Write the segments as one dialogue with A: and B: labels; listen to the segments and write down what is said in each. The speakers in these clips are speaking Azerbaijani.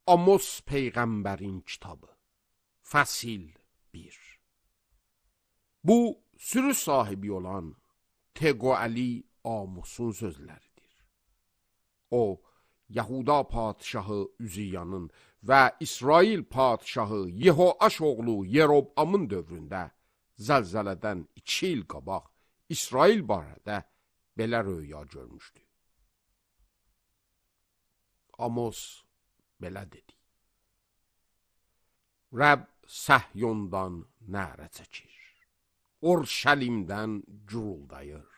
A: Amos Peyğəmbərin kitabı. Fəsil 1. Bu, sürü sahibi olan Tequali Amos'un sözləridir. O, Yahuda padişahı Üziyanın və İsrail padişahı Yehoaş oğlu Yerobamın dövründə zəlzələdən 2 il qabaq İsrail barədə belə röya görmüşdü. Amos belə dedi. Rəbb Səhyondan nərə çəkir, Orşəlimdən guruldayır.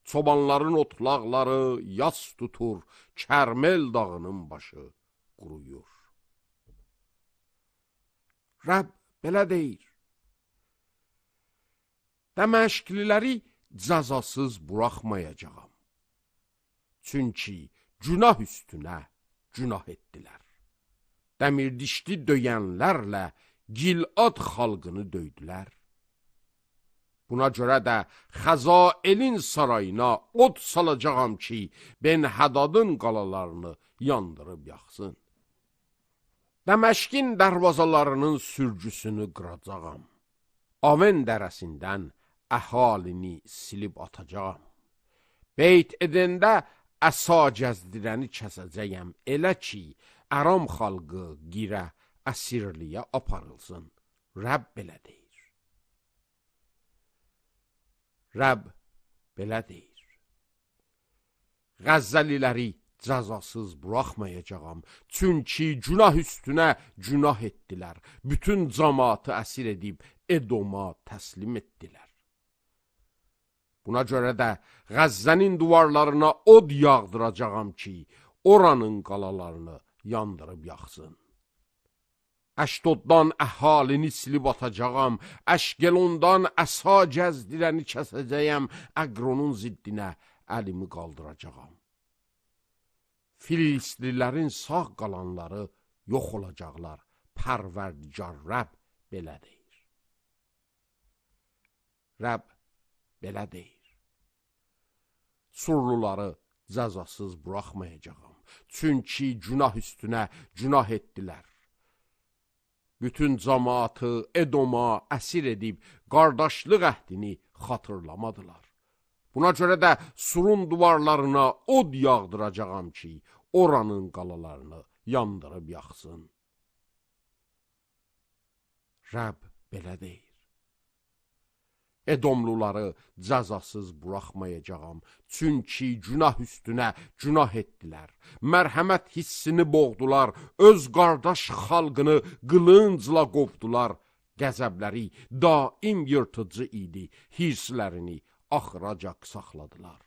A: Çobanların otlaqları yas tutur, Kərmel dağının başı quruyur. Rəbb belə deyir. Dəməşqliləri cəzasız buraxmayacağam. Çünki günah üstünə günah etdilər. Dəmirdişli döyənlərlə Gilad xalqını döydülər. Buna görə də Xəzaelin sarayına od salacağam ki, Ben-Hədadın qalalarını yandırıb yaxsın. Dəməşqin dərvazalarının sürgüsünü qıracağam. Aven dərəsindən əhalini silib atacağam. Beyt edəndə əsa gəzdirəni kəsəcəyəm, elə ki, Əram xalqı girə əsirliyə aparılsın. Rəbb belə deyir. Rəbb belə deyir. Qəzzəliləri cəzasız buraxmayacağam, çünki günah üstünə günah etdilər. Bütün cəmaatı əsir edib Edoma təslim etdilər. Buna görə də Qəzzənin divarlarına od yağdıracağam ki, oranın qalalarını yandırıb yaxsın. Əşdoddan əhalini silib atacağam, Əşqelondan əsa gəzdirəni kəsəcəyəm, Əqronun ziddinə əlimi qaldıracağam. Filistlilərin sağ qalanları yox olacaqlar, Pərverdigar Rəbb belə deyir. Rəbb belə deyir. Surluları cəzasız buraxmayacağam, çünki günah üstünə günah etdilər. Bütün cəmaatı Edoma əsir edib qardaşlıq əhdini xatırlamadılar. Buna görə də surun divarlarına od yağdıracağam ki, oranın qalalarını yandırıb yaxsın. Rəbb belə deyir. Edomluları cəzasız buraxmayacağam, çünki günah üstünə günah etdilər. Mərhəmət hissini boğdular, öz qardaş xalqını qılıncla qovdular. Qəzəbləri daim yırtıcı idi, hirslərini axıracaq saxladılar.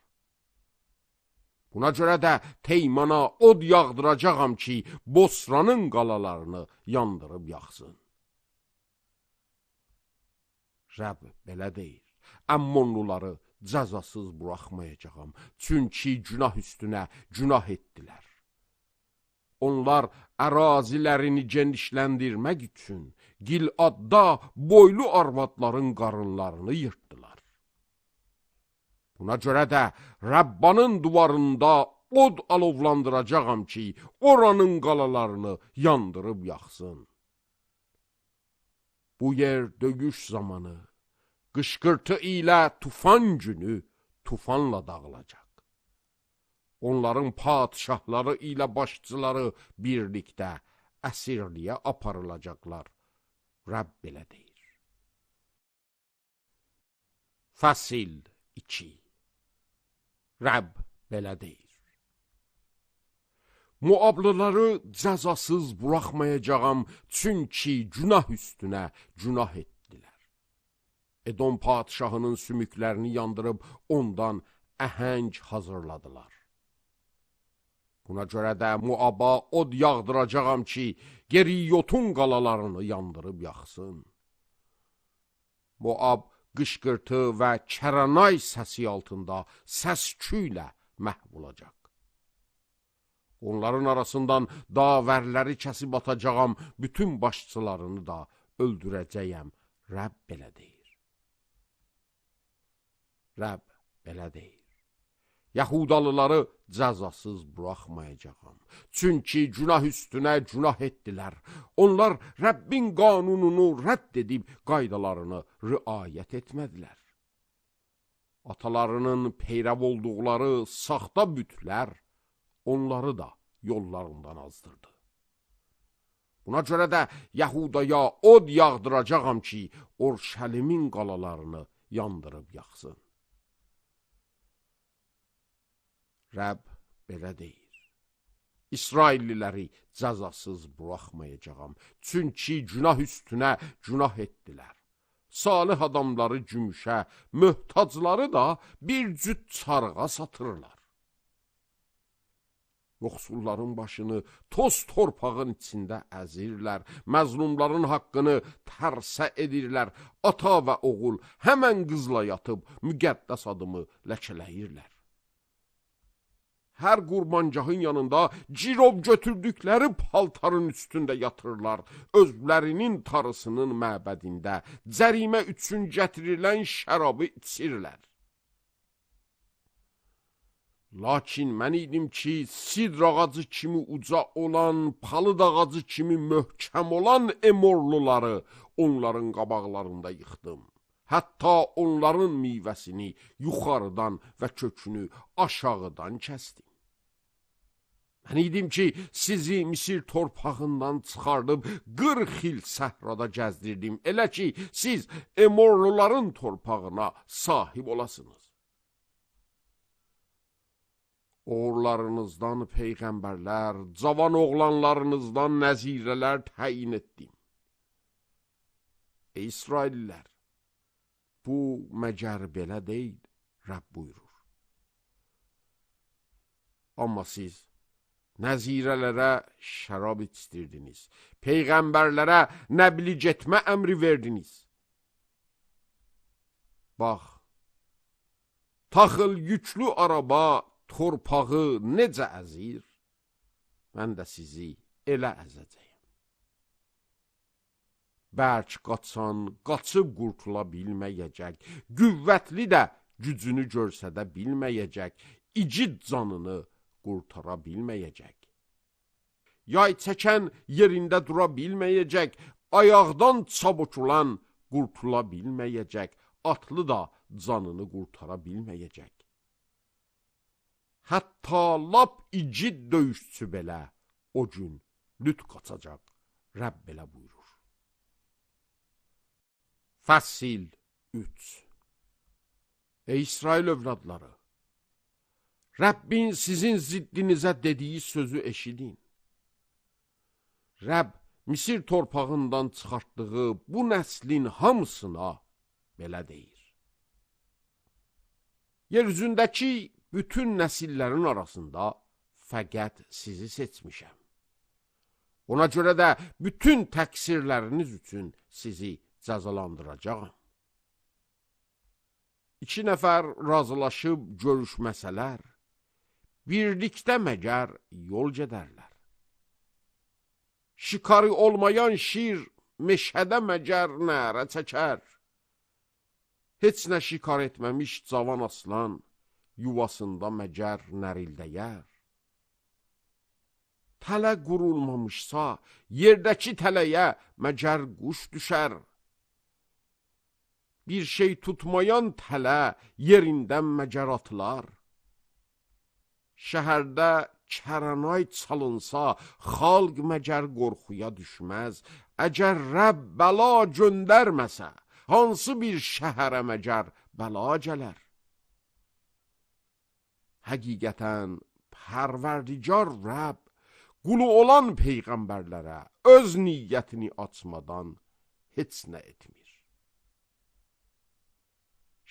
A: Buna görə də Teymana od yağdıracağam ki, Bosranın qalalarını yandırıb yaxsın. Rəbb belə deyir. Əmmonluları cəzasız buraxmayacağam, çünki günah üstünə günah etdilər. Onlar ərazilərini genişləndirmək üçün Giladda boylu arvadların qarınlarını yırtdılar. Buna görə də Rəbbanın divarında od alovlandıracağam ki, oranın qalalarını yandırıb yaxsın. Bu yer döyüş zamanı, qışqırtı ilə tufan günü tufanla dağılacaq. Onların padişahları ilə başçıları birlikdə əsirliyə aparılacaqlar. Rəbb belə deyir. Fəsil 2. Rəbb belə deyir. Muablıları cəzasız buraxmayacağam, çünki günah üstünə günah etdilər. Edom padişahının sümüklərini yandırıb ondan əhəng hazırladılar. Buna görə də Muaba od yağdıracağam ki, Geriyotun qalalarını yandırıb yaxsın. Muab qışqırtı və kəranay səsi altında səs-küylə məhv olacaq. Onların arasından davərləri kəsib atacağam, bütün başçılarını da öldürəcəyəm. Rəbb belə deyir. Rəbb belə deyir. Yahudalıları cəzasız buraxmayacağam. Çünki günah üstünə günah etdilər. Onlar Rəbbin qanununu rədd edib qaydalarını riayət etmədilər. Atalarının peyrəv olduqları saxta bütlər onları da yollarından azdırdı. Buna görə də Yahudaya od yağdıracağam ki, Orşəlimin qalalarını yandırıb yaxsın. Rəbb belə deyir: İsrailliləri cəzasız buraxmayacağam, çünki günah üstünə günah etdilər. Salih adamları gümüşə, möhtacları da bir cüt çarığa satırlar. Yoxsulların başını toz torpağın içində əzirlər, məzlumların haqqını tərsə edirlər, ata və oğul həmən qızla yatıb müqəddəs adımı ləkələyirlər. Hər qurbancağın yanında cirov götürdükləri paltarın üstündə yatırlar, özlərinin tarısının məbədində cərimə üçün gətirilən şərabı içirlər. Lakin mən idim ki, sidr ağacı kimi uca olan, palıd ağacı kimi möhkəm olan Emorluları onların qabaqlarında yıxdım. Hətta onların meyvəsini yuxarıdan və kökünü aşağıdan kəsdim. Mən idim ki, sizi Misir torpağından çıxardıb 40 il səhrada gəzdirdim, elə ki, siz Emorluların torpağına sahib olasınız. Oğullarınızdan peyğəmbərlər, cavan oğlanlarınızdan nəzirələr təyin etdim. Ey İsraillilər, bu məgər belə deyil, Rəbb buyurur. Amma siz nəzirələrə şərab içdirdiniz, peyğəmbərlərə nəbli getmə əmri verdiniz. Bax, taxıl yüklü araba torpağı necə əzir, mən də sizi elə əzəcəyim. Bərk qaçan qaçıb qurtula bilməyəcək, qüvvətli də gücünü görsədə bilməyəcək, igid canını qurtara bilməyəcək. Yay çəkən yerində dura bilməyəcək, ayaqdan çabukulan qurtula bilməyəcək, atlı da canını qurtara bilməyəcək. Hətta lap igid döyüşçü belə o gün lüt qaçacaq, Rəbb belə buyurur. Fəsil 3. Ey İsrail övladları, Rəbbin sizin ziddinizə dediyi sözü eşidin. Rəbb Misir torpağından çıxartdığı bu nəslin hamısına belə deyir: Yer üzündəki bütün nəsillərin arasında fəqət sizi seçmişəm. Ona görə də bütün təqsirləriniz üçün sizi cəzalandıracağam. 2 nəfər razılaşıb görüşməsələr, birlikdə məgər yol gedərlər. Şikarı olmayan şir meşədə məgər nərə çəkər. Heç nə şikar etməmiş cavan aslan yuvasında məgər nərildəyər. Tələ qurulmamışsa, yerdəki tələyə məgər quş düşər. Bir şey tutmayan tələ yerindən məgər atılar. Şəhərdə kəranay çalınsa, xalq məgər qorxuya düşməz. Əgər Rəbb bəla göndərməsə, hansı bir şəhərə məgər bəla gələr? Həqiqətən, Pərverdigar Rəbb, qulu olan peyğəmbərlərə öz niyyətini açmadan heç nə etmir.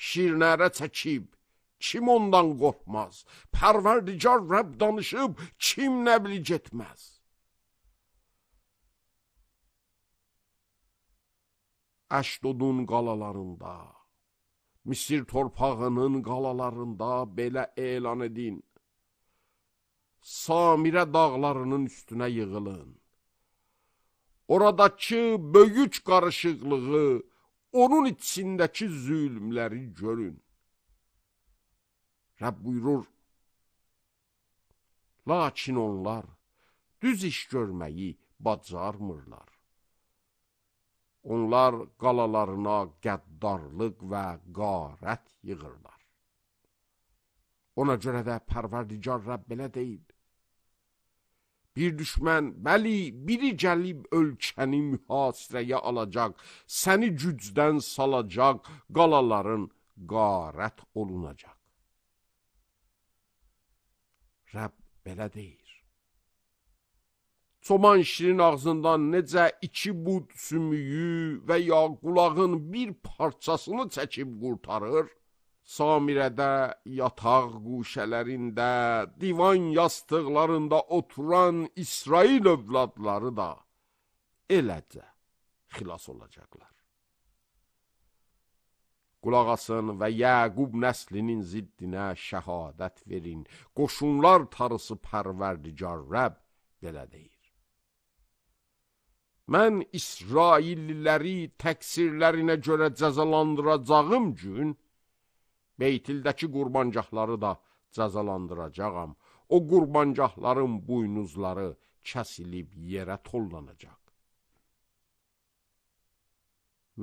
A: Şirnərə çəkib, kim ondan qorxmaz? Pərverdigar Rəbb danışıb, kim nəbli getməz? Əşdodun qalalarında, Misir torpağının qalalarında belə elan edin: Samirə dağlarının üstünə yığılın. Oradakı böyük qarışıqlığı, onun içindəki zülmləri görün. Rəbb buyurur, Lakin onlar düz iş görməyi bacarmırlar. Onlar qalalarına qəddarlıq və qarət yığırlar. Ona görə də Pərverdigar Rəbb belə deyil. Bir düşmən, bəli, biri gəlib ölkəni mühasirəyə alacaq, səni gücdən salacaq, qalaların qarət olunacaq. Rəbb belə deyir. Çoban şirin ağzından necə 2 bud sümüyü və ya qulağın bir parçasını çəkib qurtarır, Samirədə, yataq quşələrində, divan yastıqlarında oturan İsrail övladları da eləcə xilas olacaqlar. Qulaq asın və Yəqub nəslinin ziddinə şəhadət verin. Qoşunlar tarısı Pərverdigar Rəbb belə deyir. Mən İsrailliləri təqsirlərinə görə cəzalandıracağım gün, Beytildəki qurbancaqları da cəzalandıracağam. O qurbancaqların buynuzları kəsilib yerə tollanacaq.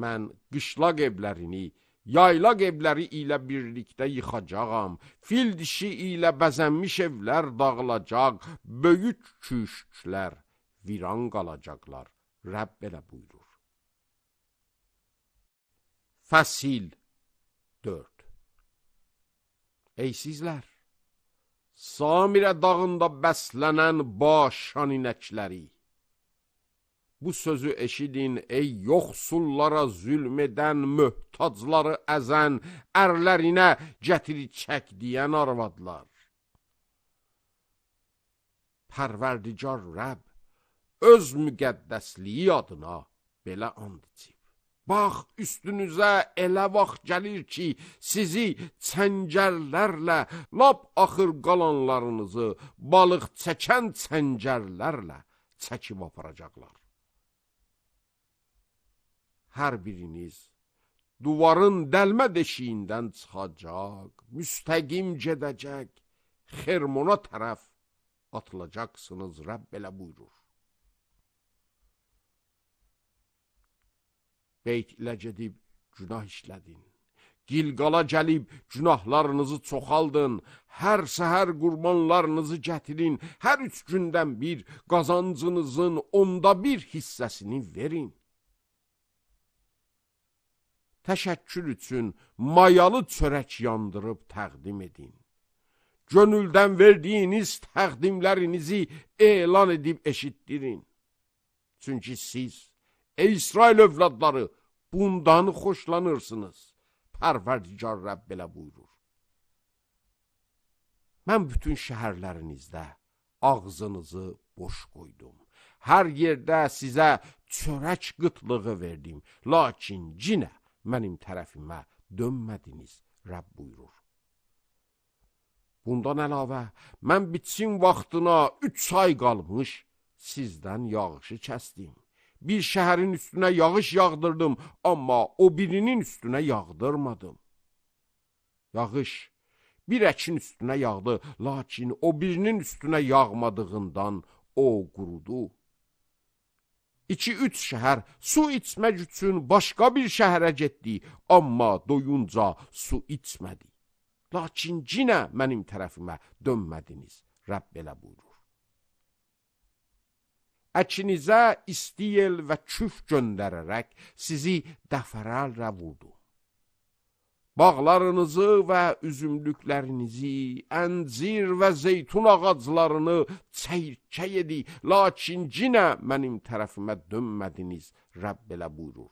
A: Mən qışlaq evlərini, yaylaq evləri ilə birlikdə yıxacağam. Fil dişi ilə bəzənmiş evlər dağılacaq, böyük köşklər viran qalacaqlar. Rəbb belə buyurur. Fəsil 4. Ey sizlər, Samirə dağında bəslənən başan inəkləri, bu sözü eşidin, ey yoxsullara zülm edən, möhtacları əzən, ərlərinə gətir çək deyən arvadlar. Pərverdigar Rəbb öz müqəddəsliyi adına belə and içib. Bax, üstünüzə elə vaxt gəlir ki, sizi çəngəllərlə, lap axır qalanlarınızı balıq çəkən çəngəllərlə çəkib aparacaqlar. Hər biriniz duvarın dəlmə deşiyindən çıxacaq, müstəqim gedəcək, Xermona tərəf atılacaqsınız, Rəbb belə buyurur. Beyt ilə gedib günah işlədin. Gilqala gəlib günahlarınızı çoxaldın. Hər səhər qurbanlarınızı gətirin. Hər 3 gündən bir qazancınızın 1/10 hissəsini verin. Təşəkkür üçün mayalı çörək yandırıb təqdim edin. Gönüldən verdiyiniz təqdimlərinizi elan edib eşitdirin. Çünki siz, ey İsrail övladları, bundan xoşlanırsınız. Pərverdigar Rəbb belə buyurur. Mən bütün şəhərlərinizdə ağzınızı boş qoydum. Hər yerdə sizə çörək qıtlığı verdim. Lakin yenə mənim tərəfimə dönmədiniz, Rəbb buyurur. Bundan əlavə, mən biçin vaxtına 3 ay qalmış sizdən yağışı kəsdim. Bir şəhərin üstünə yağış yağdırdım, amma o birinin üstünə yağdırmadım. Yağış bir əkin üstünə yağdı, lakin o birinin üstünə yağmadığından o qurudu. 2-3 şəhər su içmək üçün başqa bir şəhərə getdi, amma doyunca su içmədi. Lakin yenə mənim tərəfimə dönmədiniz, Rəbb belə buyurur. Əkinizə istiyel və küf göndərərək sizi dəfərəllə vurdu. Bağlarınızı və üzümlüklərinizi, əncir və zeytun ağaclarını çəyirkə yedi, lakin yenə mənim tərəfimə dönmədiniz, Rəbb belə buyurur.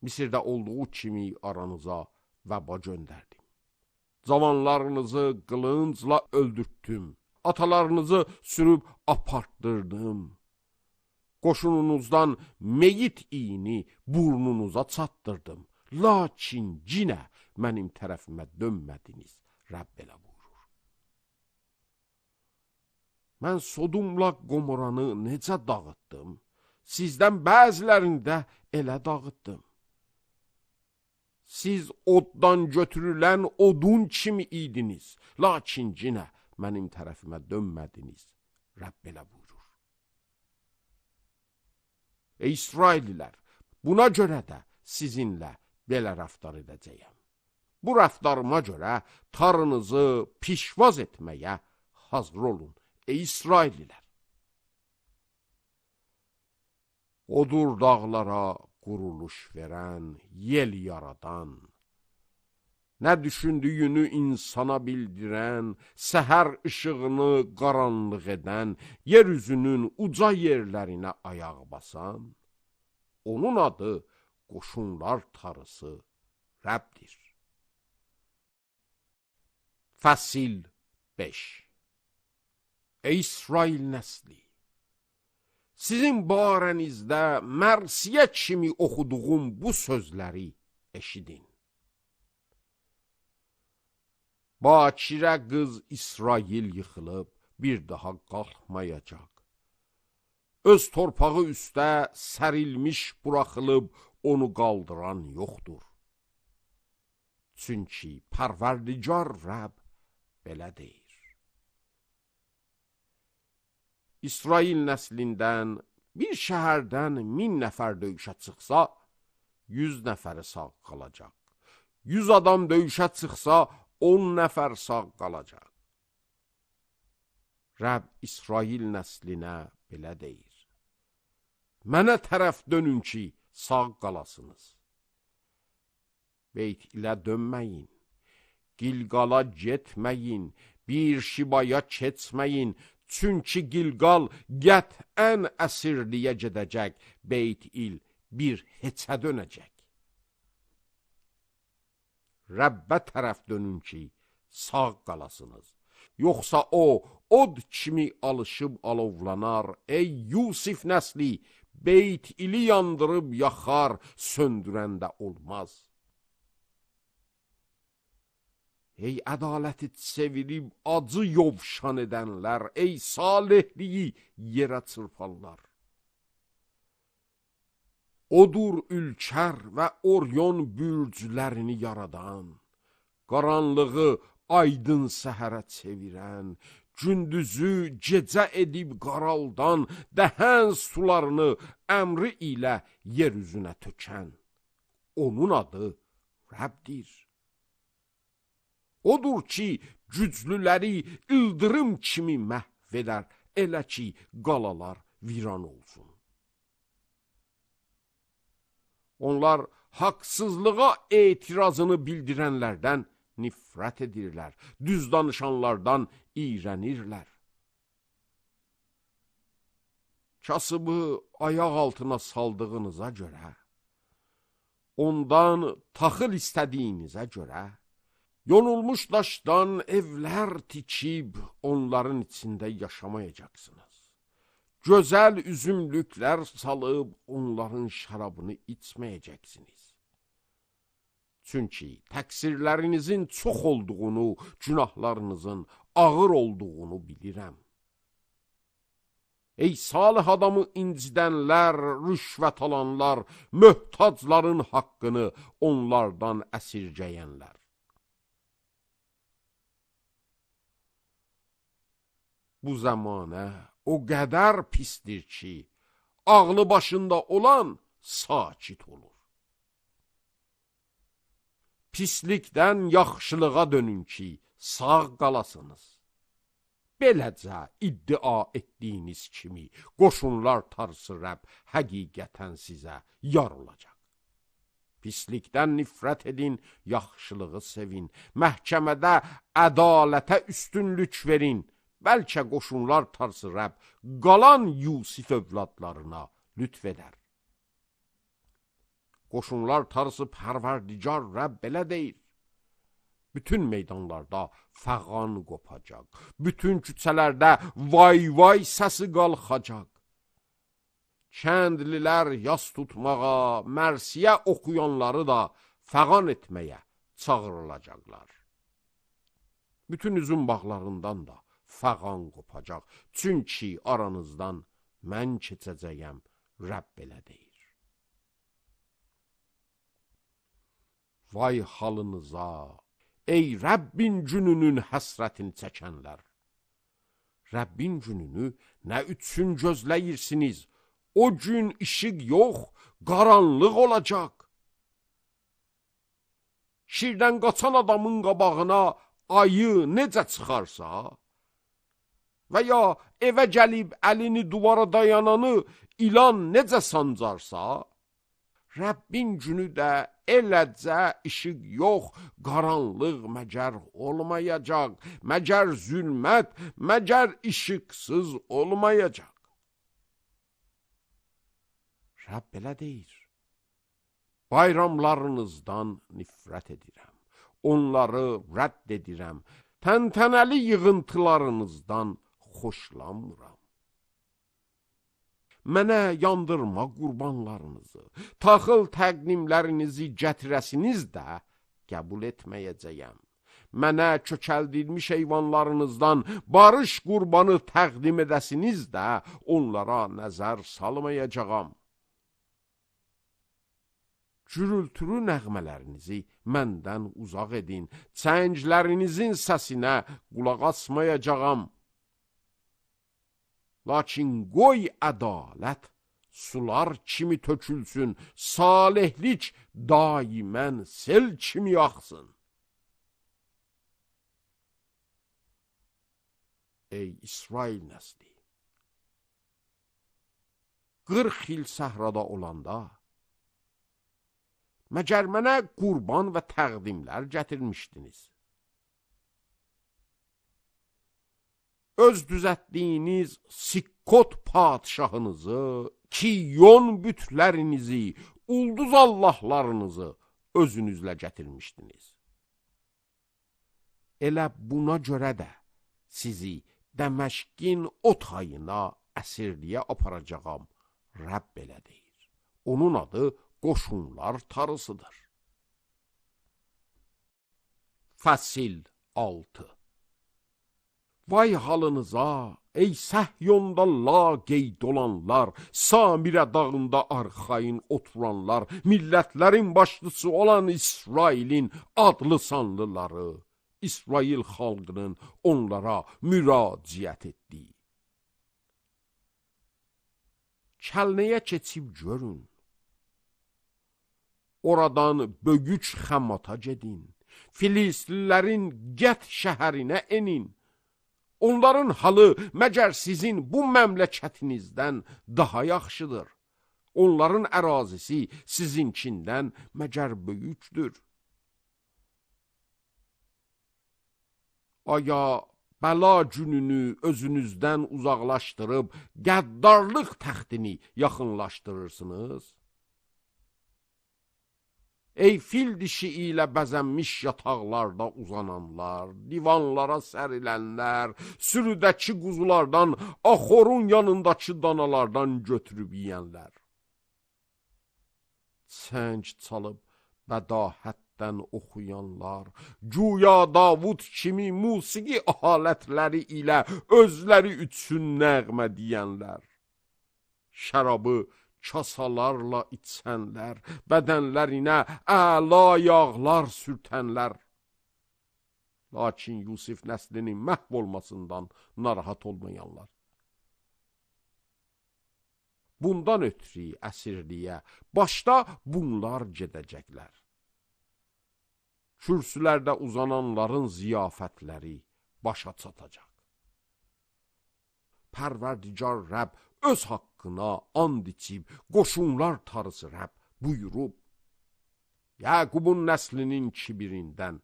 A: Misirdə olduğu kimi aranıza vəba göndərdim. Cavanlarınızı qılıncla öldürtdüm. Atalarınızı sürüb apartdırdım. Qoşununuzdan meyit iyini burnunuza çatdırdım. Lakin yenə mənim tərəfimə dönmədiniz, Rəbb belə buyurur. Mən Sodumla Qomoranı necə dağıtdım, sizdən bəzilərini də elə dağıtdım. Siz oddan götürülən odun kimi idiniz, lakin yenə mənim tərəfimə dönmədiniz. Rəbb belə buyurur. Ey İsraillilər, buna görə də sizinlə belə rəftar edəcəyəm. Bu rəftarıma görə tarınızı pişvaz etməyə hazır olun, ey İsraillilər. Odur dağlara quruluş verən, yel yaradan, nə düşündüyünü insana bildirən, səhər işığını qaranlıq edən, yeryüzünün uca yerlərinə ayaq basan, onun adı qoşunlar tarısı Rəbdir. Fəsil 5. Ey İsrail nəsli! Sizin barənizdə mərsiyə kimi oxuduğum bu sözləri eşidin. Bakirə qız İsrail yıxılıb, bir daha qalxmayacaq. Öz torpağı üstə sərilmiş buraxılıb, onu qaldıran yoxdur. Çünki Pərverdigar Rəbb belə deyir. İsrail nəslindən bir şəhərdən 1000 nəfər döyüşə çıxsa, 100 nəfəri sağ qalacaq. 100 adam döyüşə çıxsa, 10 nəfər sağ qalacaq. Rəbb İsrail nəslinə belə deyir. Mənə tərəf dönün ki, sağ qalasınız. Beyt ilə dönməyin, Gilqala getməyin, bir şibaya keçməyin, çünki Gilqal qətən əsirliyə gedəcək, Beyt il bir heçə dönəcək. Rəbbə tərəf dönün ki, sağ qalasınız. Yoxsa o, od kimi alışıb alovlanar, ey Yusif nəsli, Beyt ili yandırıb yaxar, söndürəndə olmaz. Ey ədaləti sevirib acı yovşan edənlər, ey salihliyi yerə çırpanlar. Odur ülkər və Oryon bürclərini yaradan, qaranlığı aydın səhərə çevirən, gündüzü gecə edib qaraldan, dəhən sularını əmri ilə yer üzünə tökən. Onun adı Rəbdir. Odur ki, güclüləri ildırım kimi məhv edər, elə ki, qalalar viran olsun. Onlar haqsızlığa etirazını bildirənlərdən nifrət edirlər, düz danışanlardan iyrənirlər. Kasıbı ayaq altına saldığınıza görə, ondan taxıl istədiyinizə görə, yonulmuş daşdan evlər tikib, onların içində yaşamayacaqsınız. Gözəl üzümlüklər salıb, onların şərabını içməyəcəksiniz. Çünki təqsirlərinizin çox olduğunu, günahlarınızın ağır olduğunu bilirəm. Ey salih adamı incidənlər, rüşvət alanlar, möhtacların haqqını onlardan əsirgəyənlər. Bu zamanə o qədər pisdir ki, ağlı başında olan sakit olur. Pislikdən yaxşılığa dönün ki, sağ qalasınız. Beləcə iddia etdiyiniz kimi, qoşunlar tarısı Rəbb həqiqətən sizə yar olacaq. Pislikdən nifrət edin, yaxşılığı sevin, məhkəmədə ədalətə üstünlük verin. Bəlkə qoşunlar tarısı Rəbb qalan Yusif övladlarına lütf edər. Qoşunlar tarısı Pərverdigar Rəbb belə deyir. Bütün meydanlarda fəğan qopacaq, bütün küçələrdə vay-vay səsi qalxacaq. Kəndlilər yas tutmağa, mərsiyə oxuyanları da fəğan etməyə çağırılacaqlar. Bütün üzüm bağlarından da fəğan qopacaq, çünki aranızdan mən keçəcəyəm, Rəbb belə deyir. Vay halınıza, ey Rəbbin gününün həsrətini çəkənlər. Rəbbin gününü nə üçün gözləyirsiniz? O gün işıq yox, qaranlıq olacaq. Şirdən qaçan adamın qabağına ayı necə çıxarsa və ya evə gəlib əlini duvara dayananı ilan necə sancarsa, Rəbbin günü də eləcə işıq yox, qaranlıq məgər olmayacaq, məgər zülmət, məgər işıqsız olmayacaq. Rəbb belə deyir. Bayramlarınızdan nifrət edirəm, onları rədd edirəm, təntənəli yığıntılarınızdan xoşlanmıram. Mənə yandırma qurbanlarınızı, taxıl təqdimlərinizi gətirəsiniz də qəbul etməyəcəyəm. Mənə kökəldilmiş heyvanlarınızdan barış qurbanı təqdim edəsiniz də onlara nəzər salmayacağam. Gürültülü nəğmələrinizi məndən uzaq edin, çənglərinizin səsinə qulaq asmayacağam. Lakin qoy ədalət sular kimi tökülsün, salihlik daimən sel kimi axsın. Ey İsrail nəsli! 40 il səhrada olanda, məgər mənə qurban və təqdimlər gətirmişdiniz. Öz düzətdiyiniz Sikkot padişahınızı, Kiyon bütlərinizi, ulduz allahlarınızı özünüzlə gətirmişdiniz. Elə buna görə də sizi Dəməşqin o tayına əsirliyə aparacağam, Rəbb belə deyir. Onun adı qoşunlar tarısıdır. Fəsil 6. Vay halınıza, ey Səhyonda laqeyd olanlar, Samirə dağında arxayın oturanlar, millətlərin başlısı olan İsrailin adlı sanlıları, İsrail xalqının onlara müraciət etdiyi. Kəlnəyə keçib görün. Oradan Bögüç Xəmata gedin. Filistlilərin Gət şəhərinə enin. Onların halı məgər sizin bu məmləkətinizdən daha yaxşıdır. Onların ərazisi sizinkindən məgər böyükdür. Aya bəla gününü özünüzdən uzaqlaşdırıb qəddarlıq təxtini yaxınlaşdırırsınız? Ey fil dişi ilə bəzənmiş yataqlarda uzananlar, divanlara sərilənlər, sürüdəki quzulardan, axorun yanındakı danalardan götürüb yiyənlər. Səng çalıb bədahətdən oxuyanlar, güya Davud kimi musiqi alətləri ilə özləri üçün nəğmə deyənlər. Şərabı kasalarla içənlər, bədənlərinə əla yağlar sürtənlər. Lakin Yusif nəslinin məhv olmasından narahat olmayanlar. Bundan ötürü əsirliyə başda bunlar gedəcəklər. Kürsülərdə uzananların ziyafətləri başa çatacaq. Pərverdigar Rəbb öz haqqına and içib, qoşunlar tarısı Rəbb buyurub, Yaqubun nəslinin kibirindən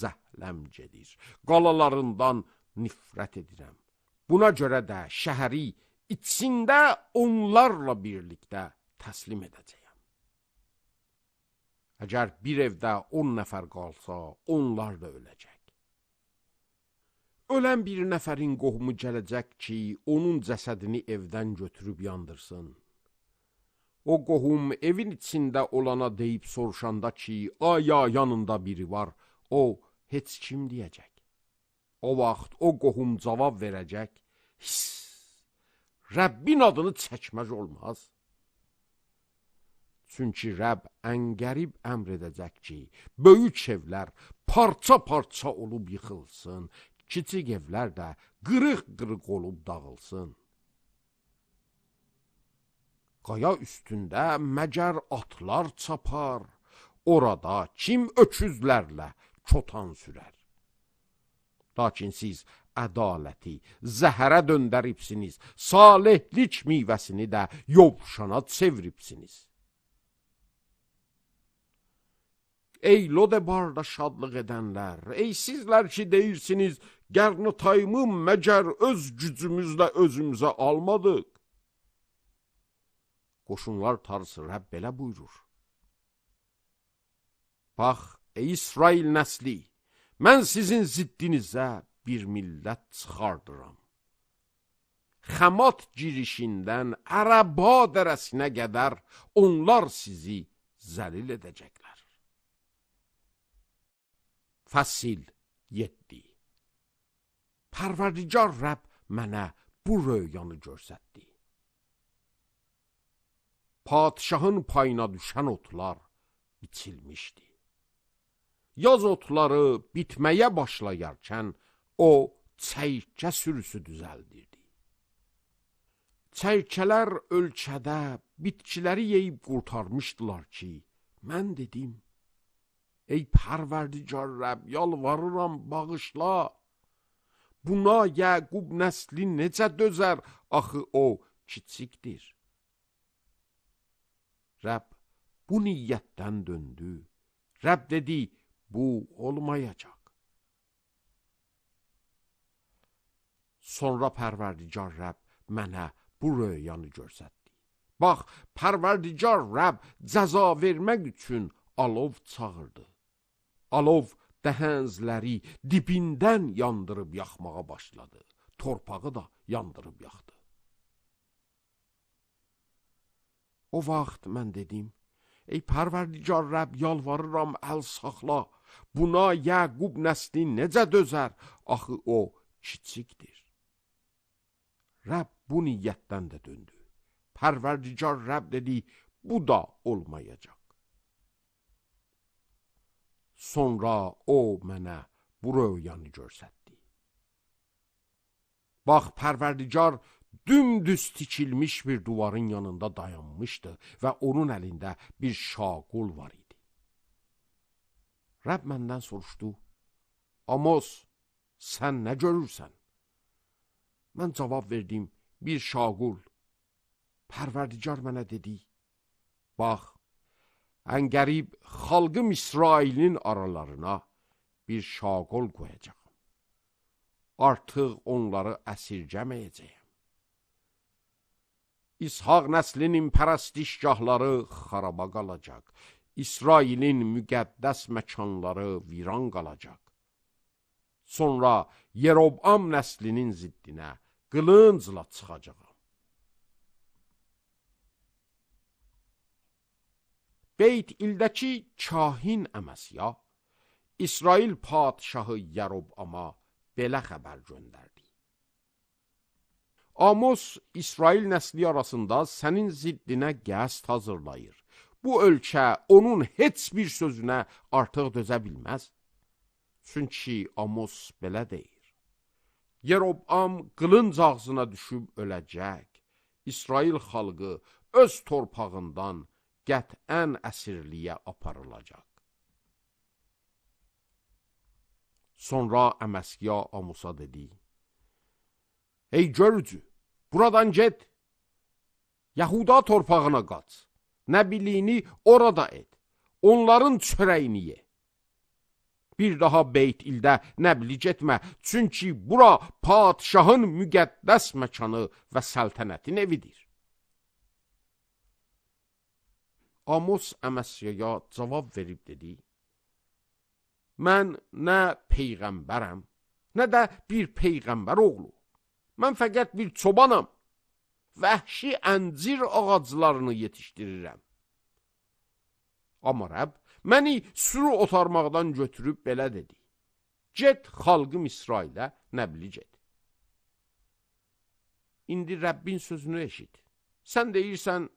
A: zəhləm gedir, qalalarından nifrət edirəm. Buna görə də şəhəri içində onlarla birlikdə təslim edəcəyəm. Əgər bir evdə 10 nəfər qalsa, onlar da öləcək. Ölən bir nəfərin qohumu gələcək ki, onun cəsədini evdən götürüb yandırsın. O qohum evin içində olana deyib soruşanda ki, aya yanında biri var, o heç kim deyəcək. O vaxt o qohum cavab verəcək, Rəbbin adını çəkməz olmaz. Çünki Rəbb ən qərib əmr edəcək ki, böyük evlər parça-parça olub yıxılsın, kiçik evlər də qırıq-qırıq olub dağılsın. Qaya üstündə məgər atlar çapar, orada kim öküzlərlə çotan sürər? Lakin siz ədaləti zəhərə döndəribsiniz, salihlik meyvəsini də yovşana çeviribsiniz. Ey Lodebarda şadlıq edənlər, ey sizlər ki deyirsiniz, Gərnotayımı məgər öz gücümüzlə özümüzə almadıq. Qoşunlar Tanrısı Rəbb belə buyurur. Bax, ey İsrail nəsli, mən sizin ziddinizə bir millət çıxardıram. Xəmat girişindən Ərəba dərəsinə qədər onlar sizi zəlil edəcəklər. Fəsil 7. Pərverdigar Rəbb mənə bu röyanı göstərdi. Padişahın payına düşən otlar biçilmişdi. Yaz otları bitməyə başlayarkən o çəykə sürüsü düzəldirdi. Çəykələr ölkədə bitkiləri yeyib qurtarmışdılar ki, mən dedim, ey Pərverdigar Rəbb, yalvarıram, bağışla. Buna Yəqub nəsli necə dözər, axı o kiçikdir. Rəbb bu niyyətdən döndü. Rəbb dedi, bu olmayacaq. Sonra Pərverdigar Rəbb mənə bu röyanı göstərdi. Bax, Pərverdigar Rəbb cəza vermək üçün alov çağırdı. Alov dəhənzləri dibindən yandırıb yaxmağa başladı. Torpağı da yandırıb yaxdı. O vaxt mən dedim, ey Pərverdigar Rəbb, yalvarıram, əl saxla. Buna Yəqub nəsli necə dözər? Axı o kiçikdir. Rəbb bu niyyətdən də döndü. Pərverdigar Rəbb dedi, bu da olmayacaq. Sonra o mənə bu röyanı göstərdi. Bax, Pərverdigar dümdüz tikilmiş bir duvarın yanında dayanmışdı və onun əlində bir şaqul var idi. Rəbb məndən soruşdu, Amos, sən nə görürsən? Mən cavab verdim, bir şaqul. Pərverdigar mənə dedi, bax, ən qərib xalqım İsrailin aralarına bir şaqul qoyacaq. Artıq onları əsirgəməyəcəyəm. İshaq nəslinin pərəstişgahları xaraba qalacaq. İsrailin müqəddəs məkanları viran qalacaq. Sonra Yerobam nəslinin ziddinə qılıncla çıxacaq. Beyt ildəki kahin Əməsya, İsrail padişahı Yerobama belə xəbər göndərdi. Amos İsrail nəsli arasında sənin ziddinə qəsd hazırlayır. Bu ölkə onun heç bir sözünə artıq dözə bilməz. Çünki Amos belə deyir. Yerobam qılınc ağzına düşüb öləcək. İsrail xalqı öz torpağından qətən əsirliyə aparılacaq. Sonra Əməsya Amosa dedi, ey görücü, buradan get, Yahuda torpağına qaç, nəbiliyini orada et, onların çörəyini ye. Bir daha Beyt ildə nəbli getmə, çünki bura padişahın müqəddəs məkanı və səltənətin evidir. Amos Əməsyaya cavab verib dedi, mən nə peyğəmbərəm, nə də bir peyğəmbər oğlu. Mən fəqət bir çobanam, vəhşi əncir ağaclarını yetişdirirəm. Amma Rəbb məni sürü otarmaqdan götürüb belə dedi, get xalqım İsrailə nəbli get. İndi Rəbbin sözünü eşit. Sən deyirsən,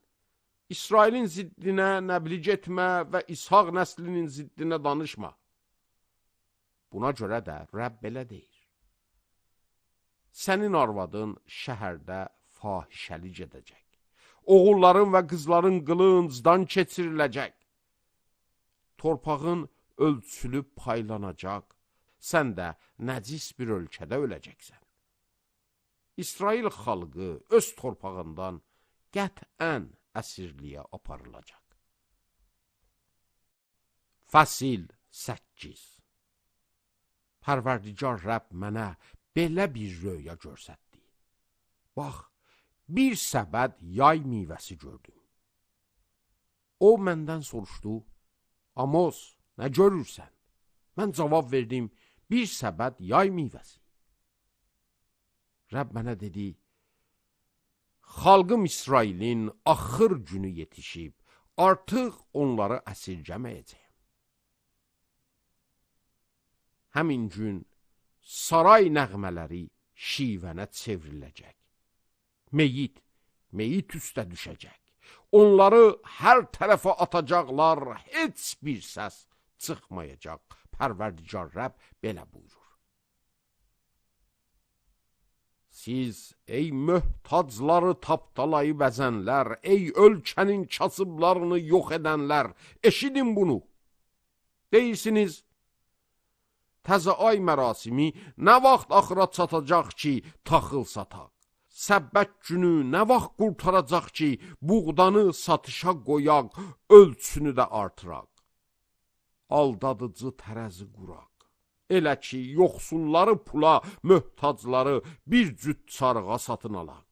A: İsrailin ziddinə nəbli getmə və İshaq nəslinin ziddinə danışma. Buna görə də Rəbb belə deyir. Sənin arvadın şəhərdə fahişəli gedəcək. Oğulların və qızların qılıncdan keçiriləcək. Torpağın ölçülüb paylanacaq. Sən də nəcis bir ölkədə öləcəksən. İsrail xalqı öz torpağından qətən əsirliyə aparılacaq. Fəsil 8. Pərverdigar Rəbb mənə belə bir röya görsətdi. Bax, bir səbəd yay meyvəsi gördüm. O məndən soruşdu, Amos, nə görürsən? Mən cavab verdim, bir səbəd yay meyvəsi. Rəbb mənə dedi, xalqım İsrailin axır günü yetişib, artıq onları əsirgəməyəcəyəm. Həmin gün saray nəğmələri şivənə çevriləcək. Meyit üstə düşəcək. Onları hər tərəfə atacaqlar, heç bir səs çıxmayacaq. Pərverdigar Rəbb belə buyurur. Siz, ey möhtacları tapdalayıb əzənlər, ey ölkənin kasıblarını yox edənlər, eşidin bunu. Deyirsiniz, təzə ay mərasimi nə vaxt axıra çatacaq ki, taxıl sataq? Səbbət günü nə vaxt qurtaracaq ki, buğdanı satışa qoyaq, ölçünü də artıraq? Aldadıcı tərəzi quraq. Elə ki, yoxsulları pula, möhtacları bir cüt çarığa satın alaq.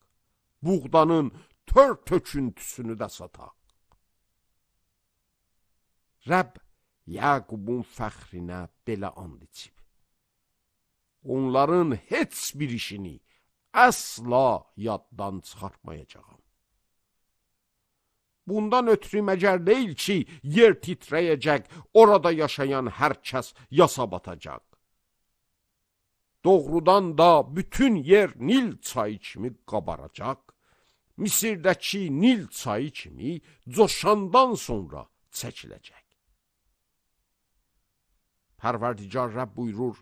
A: Buğdanın tör töküntüsünü də sataq. Rəbb Yaqubun fəxrinə belə and içib. Onların heç bir işini əsla yaddan çıxartmayacağam. Bundan ötürü məgər deyil ki, yer titrəyəcək, orada yaşayan hər kəs yasa batacaq. Doğrudan da bütün yer Nil çayı kimi qabaracaq. Misirdəki Nil çayı kimi coşandan sonra çəkiləcək. Pərverdigar Rəbb buyurur,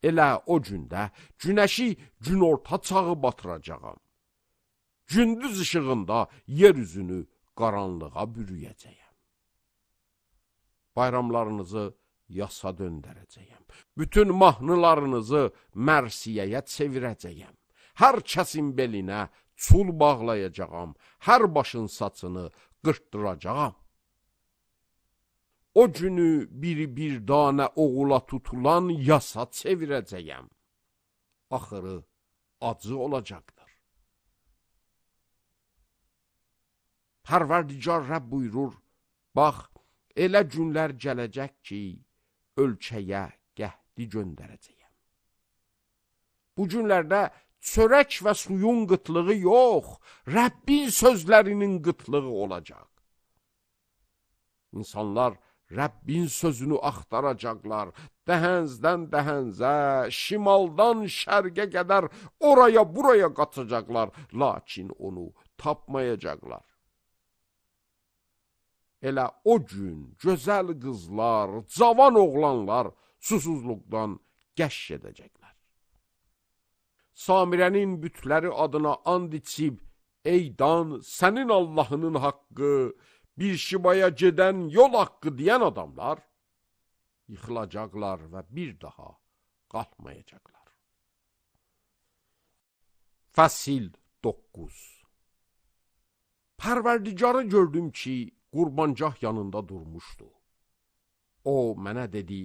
A: elə o gündə günəşi günorta çağı batıracağam. Gündüz işığında yer üzünü qaranlığa bürüyəcəyəm. Bayramlarınızı yasa döndərəcəyəm. Bütün mahnılarınızı mərsiyəyə çevirəcəyəm. Hər kəsin belinə çul bağlayacağam. Hər başın saçını qırtdıracağam. O günü bir danə oğula tutulan yasa çevirəcəyəm. Axırı acı olacaqdır. Pərverdigar Rəbb buyurur, bax, elə günlər gələcək ki, ölkəyə qəhdi göndərəcəyəm. Bu günlərdə çörək və suyun qıtlığı yox, Rəbbin sözlərinin qıtlığı olacaq. İnsanlar Rəbbin sözünü axtaracaqlar, dəhəzdən dəhənzə, şimaldan şərqə qədər oraya buraya qaçacaqlar, lakin onu tapmayacaqlar. Elə o gün gözəl qızlar, cavan oğlanlar susuzluqdan qəş edəcəklər. Samirənin bütləri adına and içib, ey Dan, sənin Allahının haqqı, bir şibaya gedən yol haqqı deyən adamlar yıxılacaqlar və bir daha qalxmayacaqlar. Fəsil 9. Pərverdigarı gördüm ki, qurbancah yanında durmuşdu. O mənə dedi,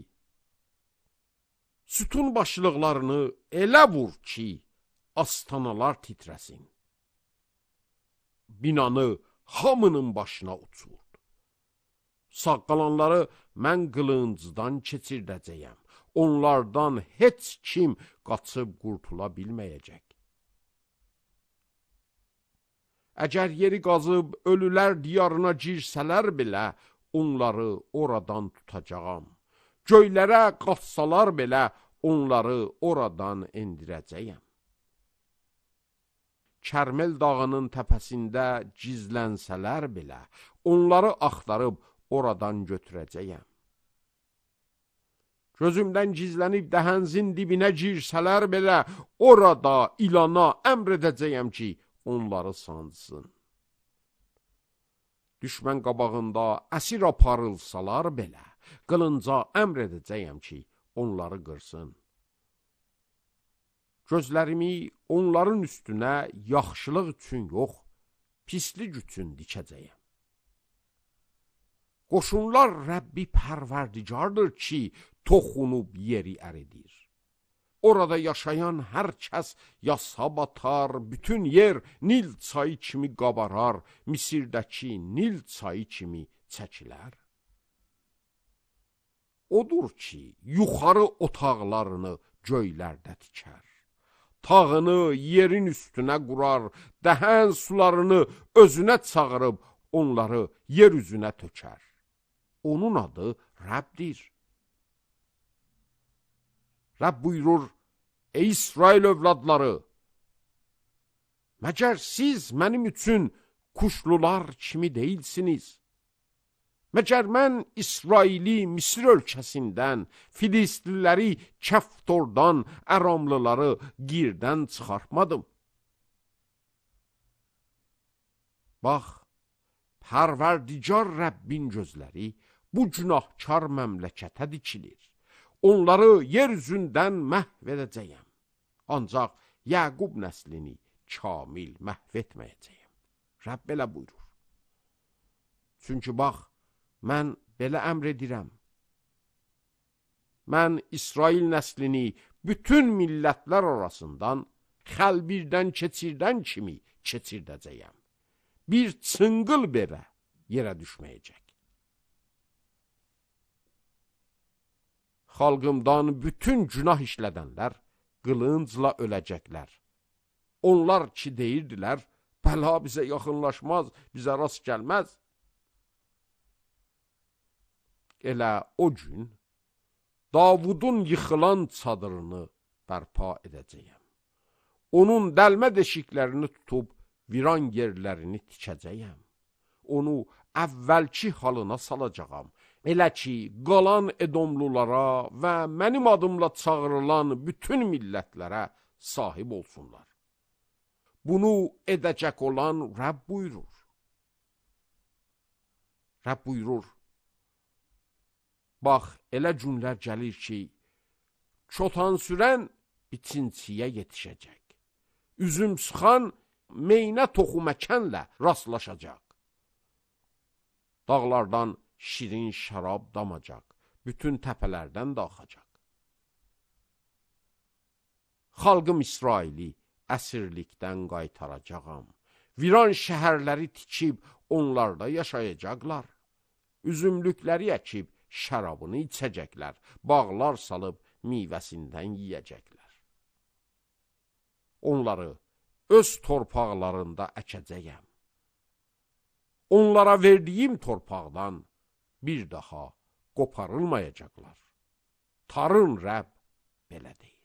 A: sütun başlıqlarını elə vur ki, astanalar titrəsin. Binanı hamının başına uçurdu. Sağ qalanları mən qılıncdan keçirdəcəyəm. Onlardan heç kim qaçıb qurtula bilməyəcək. Əgər yeri qazıb ölülər diyarına girsələr belə, onları oradan tutacağam. Göylərə qaçsalar belə, onları oradan endirəcəyəm. Kərmel dağının təpəsində gizlənsələr belə, onları axtarıb oradan götürəcəyəm. Gözümdən gizlənib dəhənzin dibinə girsələr belə, orada ilana əmr edəcəyəm ki, onları sansın. Düşmən qabağında əsir aparılsalar belə, qılınca əmr edəcəyəm ki, onları qırsın. Gözlərimi onların üstünə yaxşılıq üçün yox, pislik üçün dikəcəyəm. Qoşunlar Rəbbi pərverdigardır ki, toxunub yeri əridir. Orada yaşayan hər kəs yasa batar, bütün yer Nil çayı kimi qabarar, Misirdəki Nil çayı kimi çəkilər. Odur ki, yuxarı otaqlarını göylərdə tikər. Tağını yerin üstünə qurar, dəhən sularını özünə çağırıb, onları yer üzünə tökər. Onun adı Rəbdir. Rəbb buyurur, ey İsrail övladları, məgər siz mənim üçün kuşlular kimi deyilsiniz? Məgər mən İsraili Misir ölkəsindən, Filistliləri Kəftordan, Əramlıları Girdən çıxartmadım. Bax, Pərverdigar Rəbbin gözləri bu günahkar məmləkətə dikilir. Onları yer üzündən məhv edəcəyəm. Ancaq Yaqub nəslini kamil məhv etməyəcəyəm. Rəbb belə buyurur. Çünki bax, mən belə əmr edirəm. Mən İsrail nəslini bütün millətlər arasından xəlbirdən keçirdən kimi keçirdəcəyəm. Bir çınqıl belə yerə düşməyəcək. Xalqımdan bütün günah işlədənlər qılıncla öləcəklər. Onlar ki deyirdilər, bəla bizə yaxınlaşmaz, bizə rast gəlməz. Elə o gün Davudun yıxılan çadırını bərpa edəcəyəm. Onun dəlmə deşiklərini tutub viran yerlərini tikəcəyəm. Onu əvvəlki halına salacağam. Elə ki, qalan Edomlulara və mənim adımla çağırılan bütün millətlərə sahib olsunlar. Bunu edəcək olan Rəbb buyurur. Rəbb buyurur, bax, elə günlər gəlir ki, çotan sürən biçinciyə yetişəcək. Üzüm sıxan meynə toxuməkənlə rastlaşacaq. Dağlardan şirin şərab damacaq, bütün təpələrdən də axacaq. Xalqım İsraili əsirlikdən qaytaracağam. Viran şəhərləri tikib onlarda yaşayacaqlar. Üzümlükləri əkib şərabını içəcəklər, bağlar salıb meyvəsindən yiyəcəklər. Onları öz torpaqlarında əkəcəyəm. Onlara verdiyim torpaqdan bir daha qoparılmayacaqlar. Tarın Rəbb belə deyir.